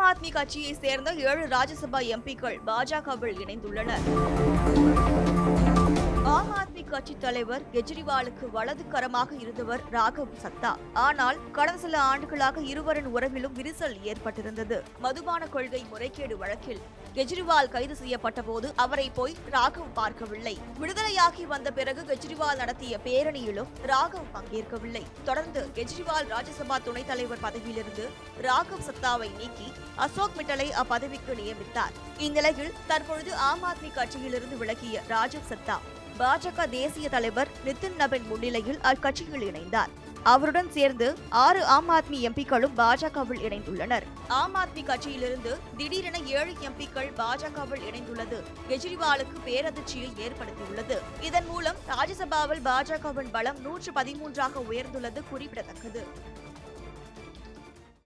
ஆத்மி கட்சியை சேர்ந்த 7 ராஜ்யசபா எம்பிக்கள் பாஜகவில் இணைந்துள்ளனர். ஆம் ஆத்மி கட்சி தலைவர் கெஜ்ரிவாலுக்கு வலது கரமாக இருந்தவர் ராகவ் சத்தா. ஆனால் கடந்த சில ஆண்டுகளாக இருவரின் உறவிலும் விரிசல் ஏற்பட்டிருந்தது. மதுபான கொள்கை முறைகேடு வழக்கில் கெஜ்ரிவால் கைது செய்யப்பட்ட போது அவரை போய் ராகவ் பார்க்கவில்லை. விடுதலையாகி வந்த பிறகு கெஜ்ரிவால் நடத்திய பேரணியிலும் ராகவ் பங்கேற்கவில்லை. தொடர்ந்து கெஜ்ரிவால் ராஜ்யசபா துணைத் தலைவர் பதவியிலிருந்து ராகவ் சத்தாவை நீக்கி அசோக் மிட்டலை அப்பதவிக்கு நியமித்தார். இந்நிலையில் தற்பொழுது ஆம் ஆத்மி கட்சியிலிருந்து விலகிய ராஜீவ் சத்தா பாஜக தேசிய தலைவர் நிதின் நபின் முன்னிலையில் அக்கட்சியில் இணைந்தார். அவருடன் சேர்ந்து 6 ஆம் ஆத்மி எம்பிக்களும் பாஜகவில் இணைந்துள்ளனர். ஆம் ஆத்மி கட்சியிலிருந்து திடீரென 7 எம்பிக்கள் பாஜகவில் இணைந்துள்ளது கெஜ்ரிவாலுக்கு பேரதிர்ச்சியை ஏற்படுத்தியுள்ளது. இதன் மூலம் ராஜ்யசபாவில் பாஜகவின் பலம் 113ஆக உயர்ந்துள்ளது குறிப்பிடத்தக்கது.